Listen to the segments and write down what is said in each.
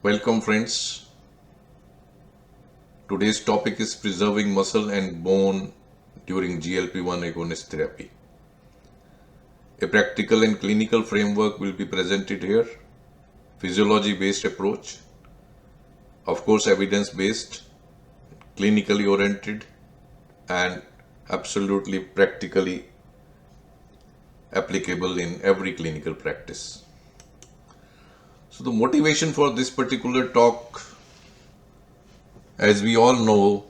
Welcome friends. Today's topic is preserving muscle and bone during GLP-1 agonist therapy. A practical and clinical framework will be presented here. Physiology-based approach, of course evidence-based, clinically oriented, and absolutely practically applicable in every clinical practice. So the motivation for this particular talk, as we all know,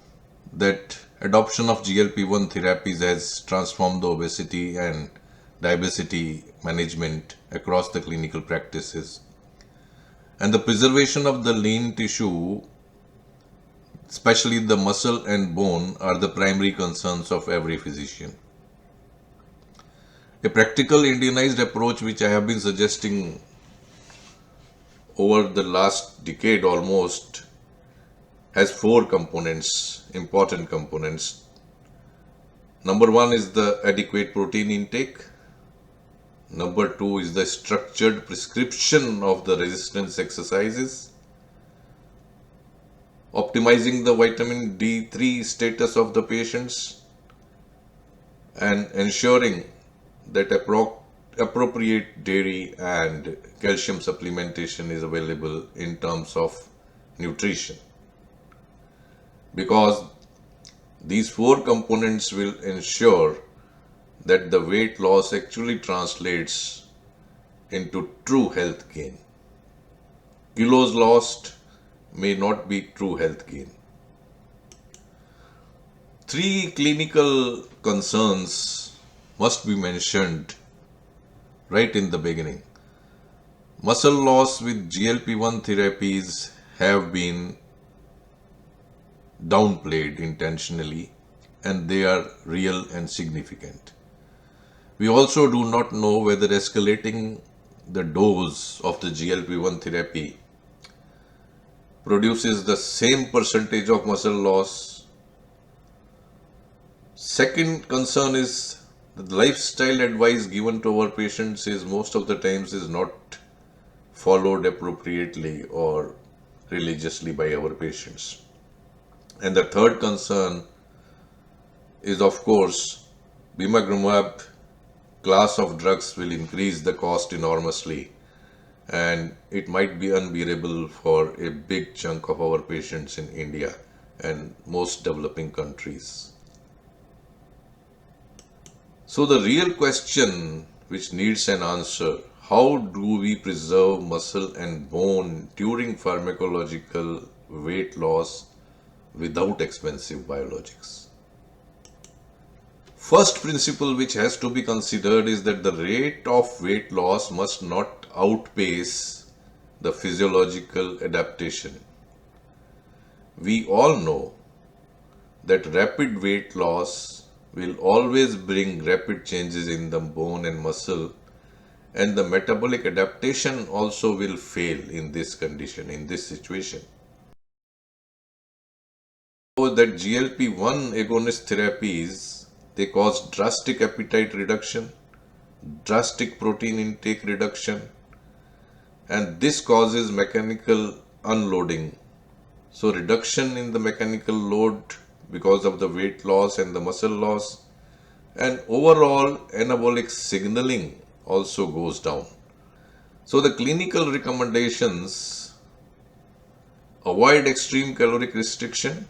that adoption of GLP-1 therapies has transformed the obesity and diabetes management across the clinical practices. And the preservation of the lean tissue, especially the muscle and bone, are the primary concerns of every physician. A practical Indianized approach which I have been suggesting over the last decade almost has four components, important components. Number one is the adequate protein intake. Number two is the structured prescription of the resistance exercises. Optimizing the vitamin D3 status of the patients and ensuring that appropriate dairy and calcium supplementation is available in terms of nutrition. Because these four components will ensure that the weight loss actually translates into true health gain. Kilos lost may not be true health gain. Three clinical concerns must be mentioned right in the beginning. Muscle loss with GLP-1 therapies have been downplayed intentionally, and they are real and significant. We also do not know whether escalating the dose of the GLP-1 therapy produces the same percentage of muscle loss. Second concern is the lifestyle advice given to our patients is most of the times is not followed appropriately or religiously by our patients. And the third concern is, of course, bimagrumab class of drugs will increase the cost enormously, and it might be unbearable for a big chunk of our patients in India and most developing countries. So the real question which needs an answer: how do we preserve muscle and bone during pharmacological weight loss without expensive biologics? First principle which has to be considered is that the rate of weight loss must not outpace the physiological adaptation. We all know that rapid weight loss will always bring rapid changes in the bone and muscle, and the metabolic adaptation also will fail in this condition, in this situation. So that GLP-1 agonist therapies, they cause drastic appetite reduction, drastic protein intake reduction, and this causes mechanical unloading. So reduction in the mechanical load because of the weight loss and the muscle loss, and overall anabolic signaling also goes down. So the clinical recommendations: avoid extreme caloric restriction,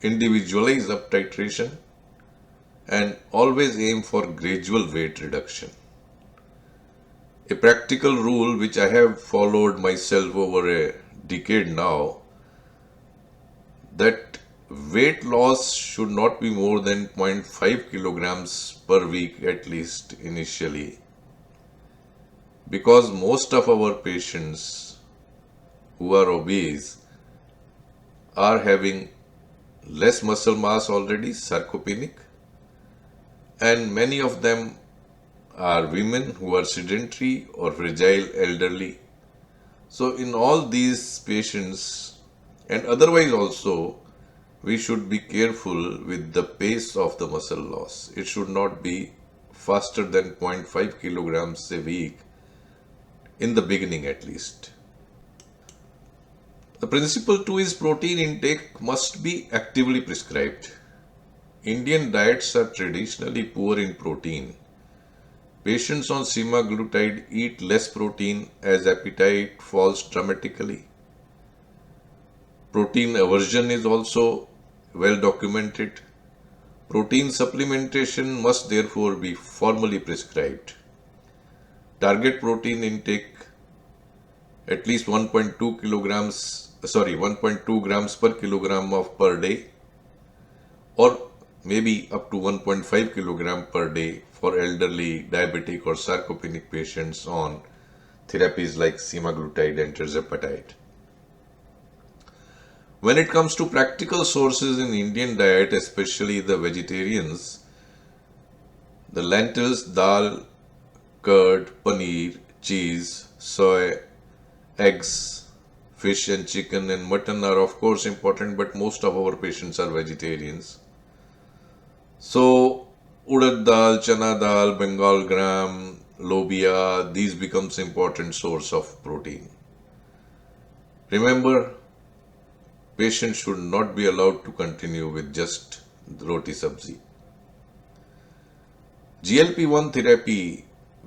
individualize up titration, and always aim for gradual weight reduction. A practical rule which I have followed myself over a decade now, that weight loss should not be more than 0.5 kilograms per week at least initially, because most of our patients who are obese are having less muscle mass already, sarcopenic, and many of them are women who are sedentary or fragile elderly. So in all these patients and otherwise also, we should be careful with the pace of the muscle loss. It should not be faster than 0.5 kilograms a week in the beginning at least. The principle 2 is protein intake must be actively prescribed. Indian diets are traditionally poor in protein. Patients on semaglutide eat less protein as appetite falls dramatically. Protein aversion is also well documented. Protein supplementation must therefore be formally prescribed. Target protein intake at least 1.2 grams per kilogram of per day, or maybe up to 1.5 kilogram per day for elderly, diabetic or sarcopenic patients on therapies like semaglutide and tirzepatide. When it comes to practical sources in Indian diet, especially the vegetarians, the lentils, dal, curd, paneer, cheese, soy, eggs, fish and chicken and mutton are of course important, but most of our patients are vegetarians. So, urad dal, chana dal, Bengal gram, lobia, these becomes important source of protein. Remember, patients should not be allowed to continue with just roti sabzi. GLP-1 therapy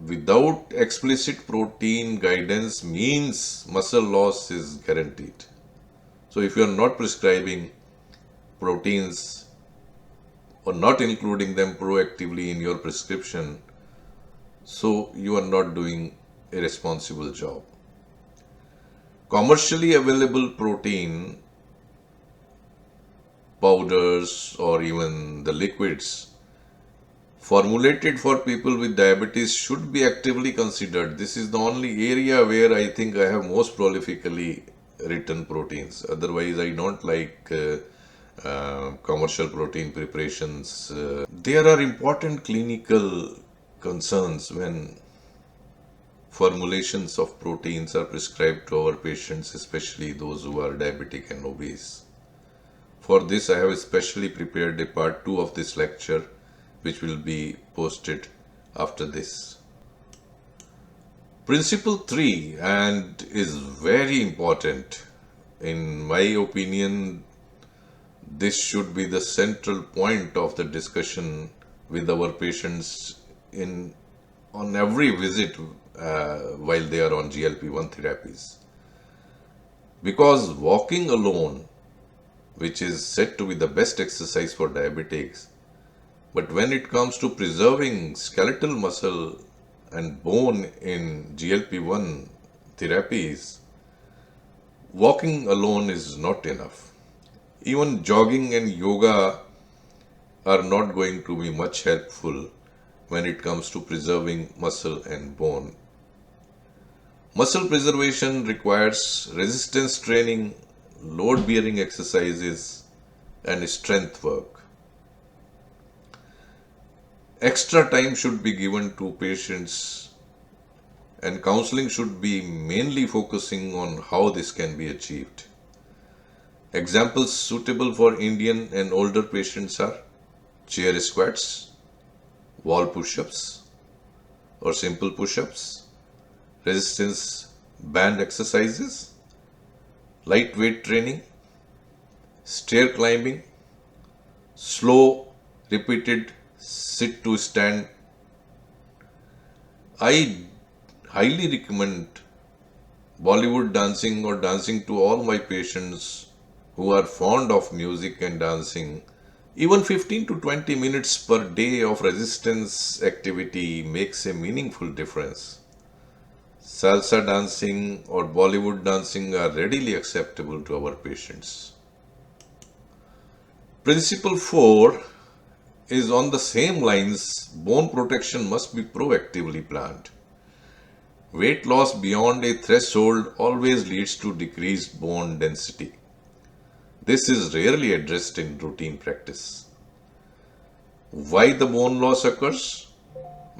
without explicit protein guidance means muscle loss is guaranteed. So if you are not prescribing proteins or not including them proactively in your prescription, so you are not doing a responsible job. Commercially available protein powders or even the liquids formulated for people with diabetes should be actively considered. This is the only area where I think I have most prolifically written proteins. Otherwise, I don't like commercial protein preparations. There are important clinical concerns when formulations of proteins are prescribed to our patients, especially those who are diabetic and obese. For this, I have specially prepared a part 2 of this lecture, which will be posted after this. Principle 3, and is very important. In my opinion, this should be the central point of the discussion with our patients on every visit while they are on GLP-1 therapies. Because walking alone, which is said to be the best exercise for diabetics, but when it comes to preserving skeletal muscle and bone in GLP-1 therapies, walking alone is not enough. Even jogging and yoga are not going to be much helpful when it comes to preserving muscle and bone. Muscle preservation requires resistance training, load-bearing exercises, and strength work. Extra time should be given to patients, and counseling should be mainly focusing on how this can be achieved. Examples suitable for Indian and older patients are chair squats, wall push-ups or simple push-ups, resistance band exercises, lightweight training, stair climbing, slow repeated sit to stand. I highly recommend Bollywood dancing or dancing to all my patients who are fond of music and dancing. Even 15 to 20 minutes per day of resistance activity makes a meaningful difference. Salsa dancing or Bollywood dancing are readily acceptable to our patients. Principle 4 is on the same lines. Bone protection must be proactively planned. Weight loss beyond a threshold always leads to decreased bone density. This is rarely addressed in routine practice. Why the bone loss occurs?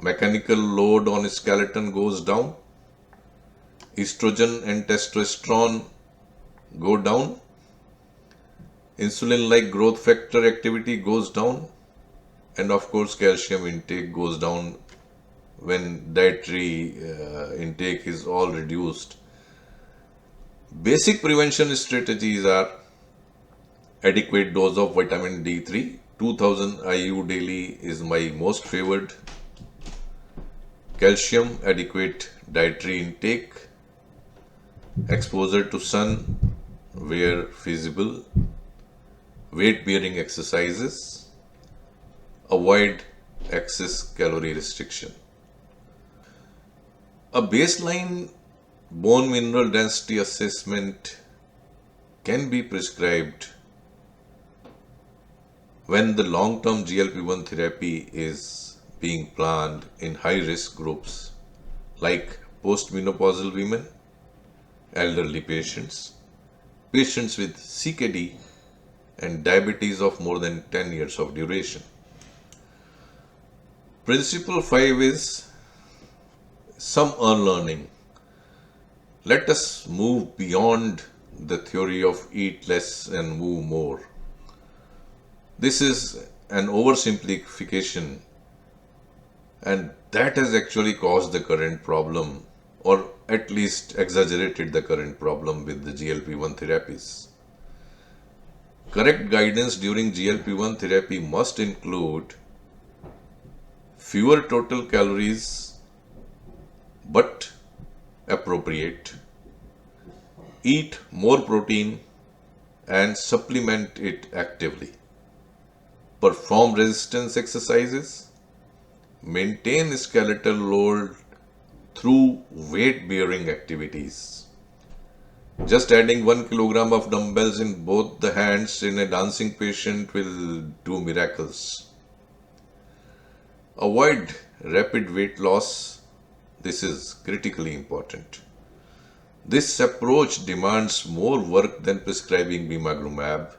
Mechanical load on skeleton goes down. Estrogen and testosterone go down. Insulin-like growth factor activity goes down. And of course, calcium intake goes down when dietary intake is all reduced. Basic prevention strategies are adequate dose of vitamin D3. 2000 IU daily is my most favored. Calcium, adequate dietary intake. Exposure to sun where feasible. Weight bearing exercises. Avoid excess calorie restriction. A baseline bone mineral density assessment can be prescribed when the long-term GLP-1 therapy is being planned in high-risk groups like postmenopausal women, elderly patients, patients with CKD, and diabetes of more than 10 years of duration. Principle 5 is some unlearning. Let us move beyond the theory of eat less and move more. This is an oversimplification, and that has actually caused the current problem, or at least exaggerated the current problem with the GLP-1 therapies. Correct guidance during GLP-1 therapy must include fewer total calories but appropriate, eat more protein and supplement it actively, perform resistance exercises, maintain skeletal load through weight bearing activities. Just adding 1 kilogram of dumbbells in both the hands in a dancing patient will do miracles. Avoid rapid weight loss. This is critically important. This approach demands more work than prescribing bimagrumab,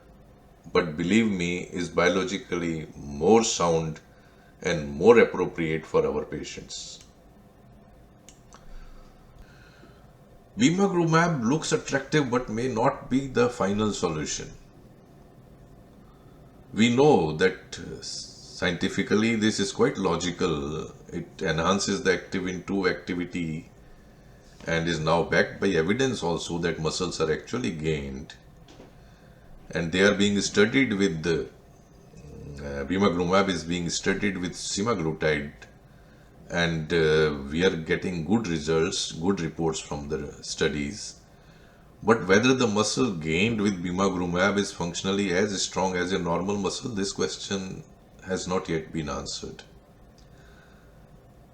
but believe me, is biologically more sound and more appropriate for our patients. Bimagrumab looks attractive but may not be the final solution. We know that scientifically this is quite logical. It enhances the activin 2 activity and is now backed by evidence also that muscles are actually gained, and they are being studied with the bimagrumab is being studied with semaglutide, and we are getting good results, good reports from the studies. But whether the muscle gained with bimagrumab is functionally as strong as a normal muscle, this question has not yet been answered.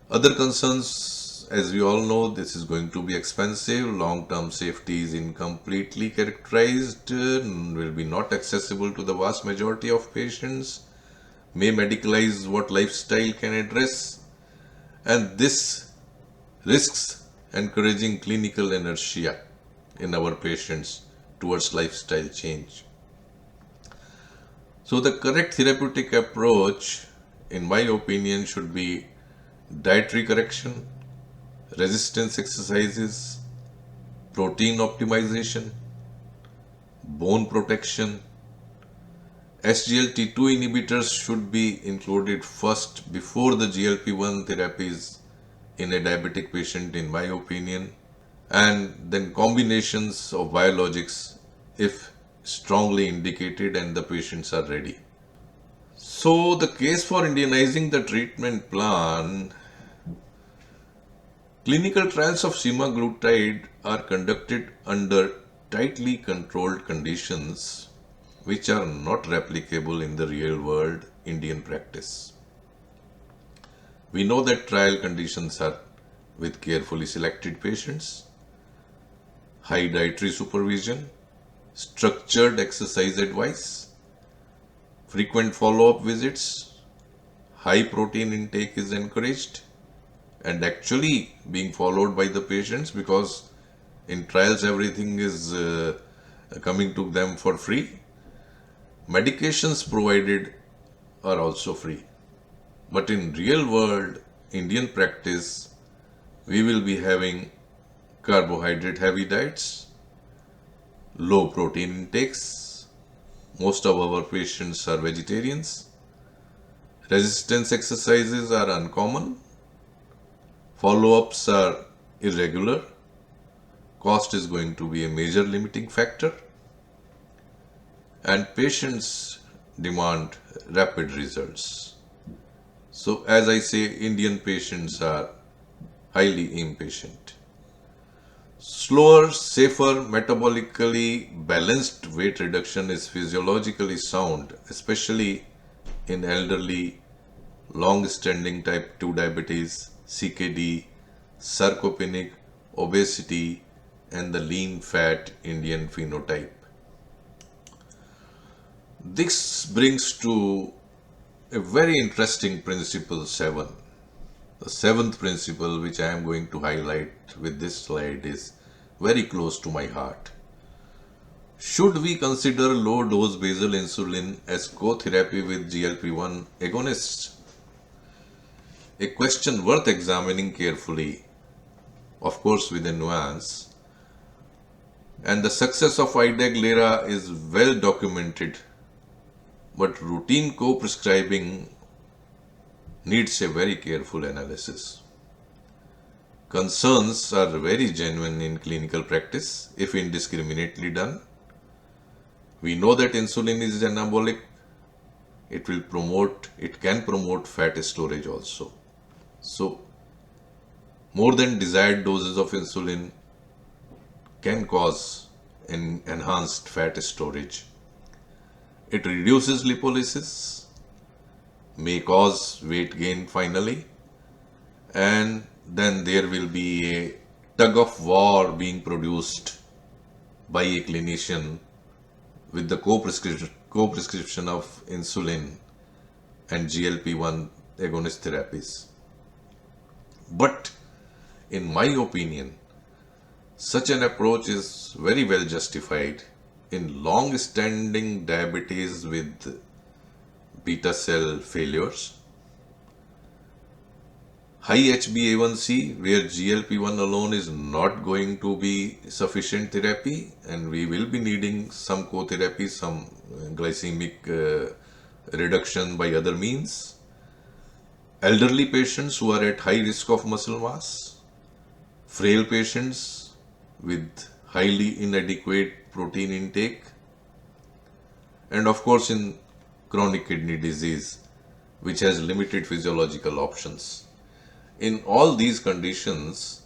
Other concerns, as we all know, this is going to be expensive, long-term safety is incompletely characterized, will be not accessible to the vast majority of patients, may medicalize what lifestyle can address, and this risks encouraging clinical inertia in our patients towards lifestyle change. So the correct therapeutic approach, in my opinion, should be dietary correction, resistance exercises, protein optimization, bone protection. SGLT2 inhibitors should be included first before the GLP-1 therapies in a diabetic patient, in my opinion, and then combinations of biologics if strongly indicated and the patients are ready. So the case for Indianizing the treatment plan: clinical trials of semaglutide are conducted under tightly controlled conditions which are not replicable in the real world Indian practice. We know that trial conditions are with carefully selected patients, high dietary supervision, structured exercise advice, frequent follow-up visits, high protein intake is encouraged and actually being followed by the patients, because in trials everything is coming to them for free. Medications provided are also free. But in real world Indian practice, we will be having carbohydrate heavy diets, low protein intakes. Most of our patients are vegetarians. Resistance exercises are uncommon. Follow-ups are irregular. cost is going to be a major limiting factor, and patients demand rapid results. So, as I say, Indian patients are highly impatient. Slower, safer, metabolically balanced weight reduction is physiologically sound, especially in elderly, long-standing type 2 diabetes, CKD, sarcopenic, obesity, and the lean fat Indian phenotype. This brings to a very interesting principle 7. The seventh principle, which I am going to highlight with this slide, is very close to my heart. Should we consider low dose basal insulin as co-therapy with GLP-1 agonists? A question worth examining carefully, of course with a nuance. And the success of IDEG-LERA is well documented, but routine co-prescribing needs a very careful analysis. Concerns are very genuine in clinical practice if indiscriminately done. We know that insulin is anabolic. It can promote fat storage also. So, more than desired doses of insulin can cause an enhanced fat storage. It reduces lipolysis, may cause weight gain finally, and then there will be a tug of war being produced by a clinician with the co-prescription of insulin and GLP-1 agonist therapies. But in my opinion, such an approach is very well justified in long-standing diabetes with beta cell failures, high HbA1c where GLP-1 alone is not going to be sufficient therapy, and we will be needing some co-therapy, some glycemic reduction by other means. Elderly patients who are at high risk of muscle mass, frail patients with highly inadequate protein intake, and of course in chronic kidney disease, which has limited physiological options. In all these conditions,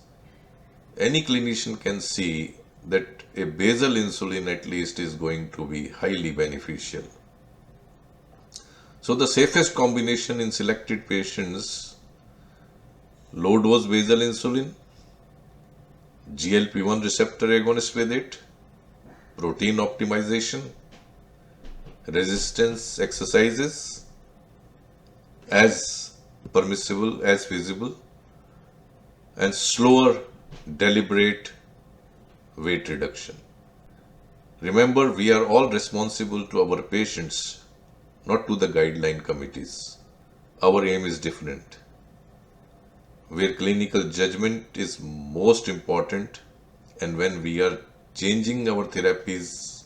any clinician can see that a basal insulin at least is going to be highly beneficial. So the safest combination in selected patients, low dose basal insulin, GLP-1 receptor agonist with it, protein optimization, resistance exercises as permissible as feasible, and slower deliberate weight reduction. Remember, we are all responsible to our patients, not to the guideline committees. Our aim is different. Where clinical judgment is most important, and when we are changing our therapies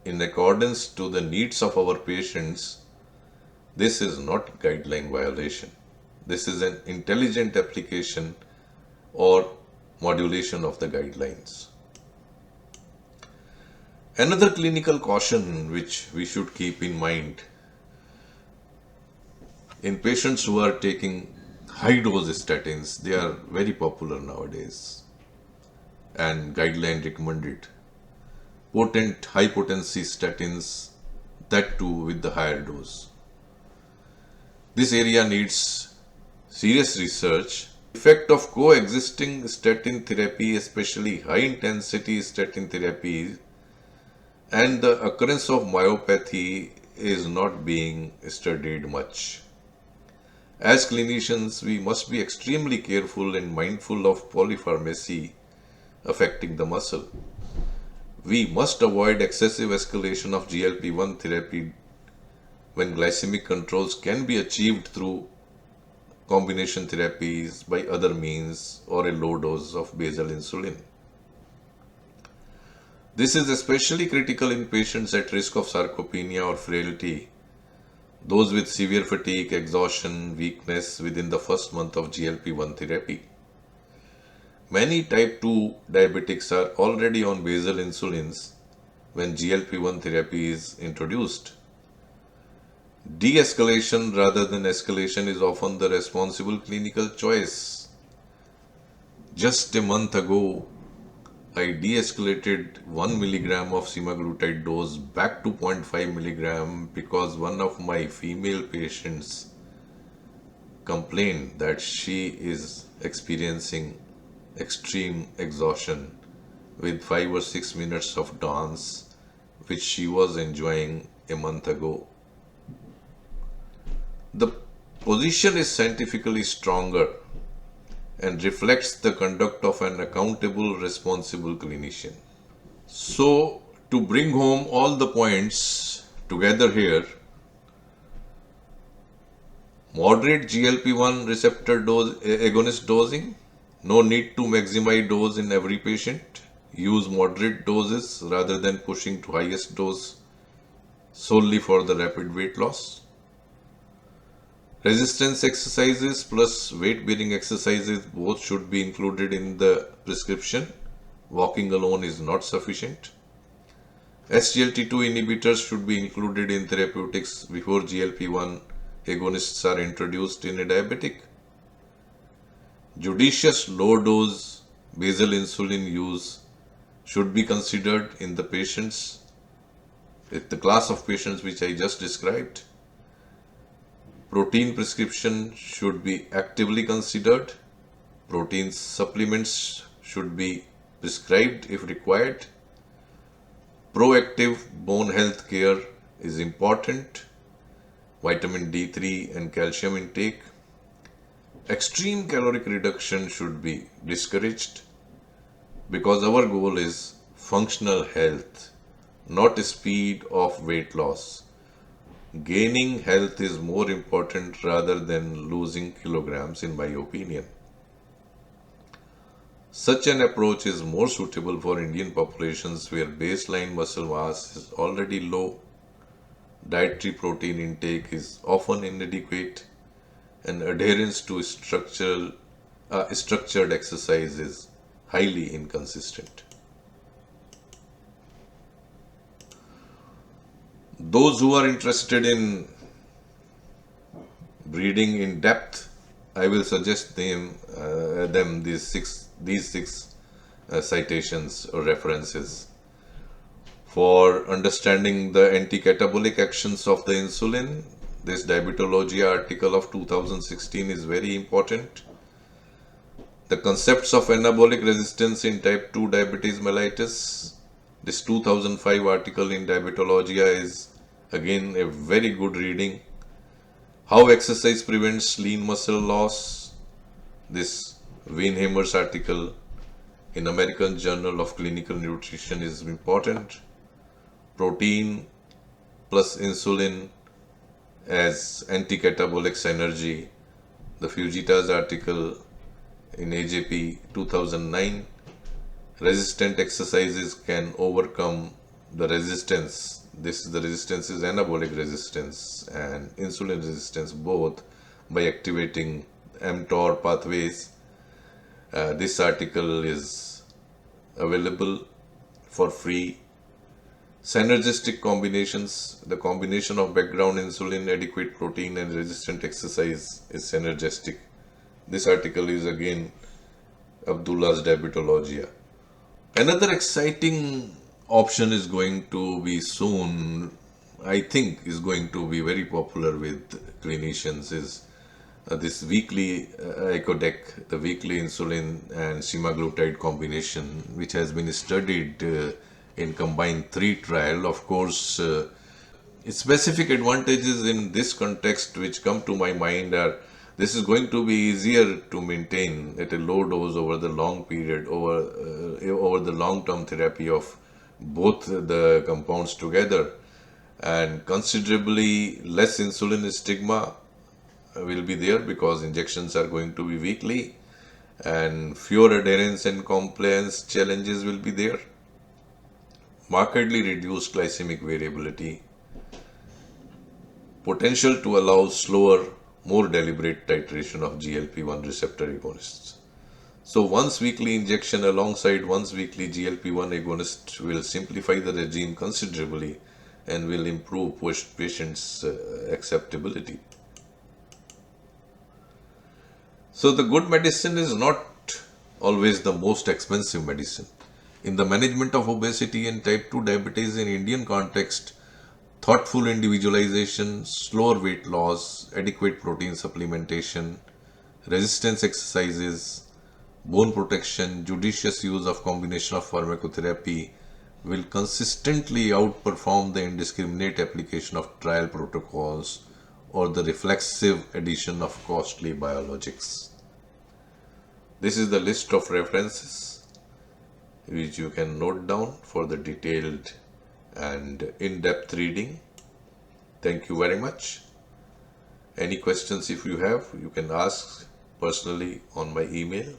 in accordance to the needs of our patients, this is not guideline violation. This is an intelligent application or modulation of the guidelines. Another clinical caution which we should keep in mind in patients who are taking high dose statins, they are very popular nowadays and guideline recommended. Potent high potency statins, that too with the higher dose. This area needs serious research. Effect of coexisting statin therapy, especially high intensity statin therapy, and the occurrence of myopathy is not being studied much. As clinicians, we must be extremely careful and mindful of polypharmacy affecting the muscle. We must avoid excessive escalation of GLP-1 therapy when glycemic controls can be achieved through combination therapies by other means or a low dose of basal insulin. This is especially critical in patients at risk of sarcopenia or frailty, those with severe fatigue, exhaustion, weakness within the first month of GLP-1 therapy. Many type 2 diabetics are already on basal insulins when GLP-1 therapy is introduced. De-escalation rather than escalation is often the responsible clinical choice. Just a month ago, I de-escalated 1 milligram of semaglutide dose back to 0.5 milligram because one of my female patients complained that she is experiencing extreme exhaustion with 5 or 6 minutes of dance which she was enjoying a month ago. The position is scientifically stronger and reflects the conduct of an accountable, responsible clinician. So, to bring home all the points together here, moderate GLP-1 receptor dose agonist dosing, no need to maximize dose in every patient. Use moderate doses rather than pushing to highest dose solely for the rapid weight loss. Resistance exercises plus weight bearing exercises both should be included in the prescription. Walking alone is not sufficient. SGLT2 inhibitors should be included in therapeutics before GLP-1 agonists are introduced in a diabetic. Judicious low dose basal insulin use should be considered in the patients, with the class of patients which I just described. Protein prescription should be actively considered. Protein supplements should be prescribed if required. Proactive bone health care is important. Vitamin D3 and calcium intake. Extreme caloric reduction should be discouraged because our goal is functional health, not speed of weight loss. Gaining health is more important rather than losing kilograms, in my opinion. Such an approach is more suitable for Indian populations where baseline muscle mass is already low, dietary protein intake is often inadequate, and adherence to structured exercise is highly inconsistent. Those who are interested in reading in depth, I will suggest them these six citations or references. For understanding the anti-catabolic actions of the insulin, this Diabetologia article of 2016 is very important. The concepts of anabolic resistance in type 2 diabetes mellitus, this 2005 article in Diabetologia is again a very good reading. How exercise prevents lean muscle loss, this Weinheimer's article in American Journal of Clinical Nutrition is important. Protein plus insulin as anti-catabolic synergy, the Fujita's article in AJP 2009. Resistant exercises can overcome the resistance. The resistance is anabolic resistance and insulin resistance both by activating mTOR pathways. This article is available for free. Synergistic combinations, the combination of background insulin, adequate protein and resistant exercise is synergistic. This article is again Abdullah's Diabetologia. Another exciting option is going to be soon, I think is going to be very popular with clinicians, is this weekly Icodec, the weekly insulin and semaglutide combination, which has been studied in combined 3 trial. Of course, specific advantages in this context which come to my mind are this is going to be easier to maintain at a low dose over the long period, over the long-term therapy of both the compounds together, and considerably less insulin stigma will be there because injections are going to be weekly, and fewer adherence and compliance challenges will be there. Markedly reduced glycemic variability, potential to allow slower, more deliberate titration of GLP-1 receptor agonists. So once weekly injection alongside once weekly GLP-1 agonist will simplify the regime considerably and will improve patients' acceptability. So the good medicine is not always the most expensive medicine. In the management of obesity and type 2 diabetes in Indian context, thoughtful individualization, slower weight loss, adequate protein supplementation, resistance exercises, bone protection, judicious use of combination of pharmacotherapy will consistently outperform the indiscriminate application of trial protocols or the reflexive addition of costly biologics. This is the list of references which you can note down for the detailed and in-depth reading. Thank you very much. Any questions if you have, you can ask personally on my email.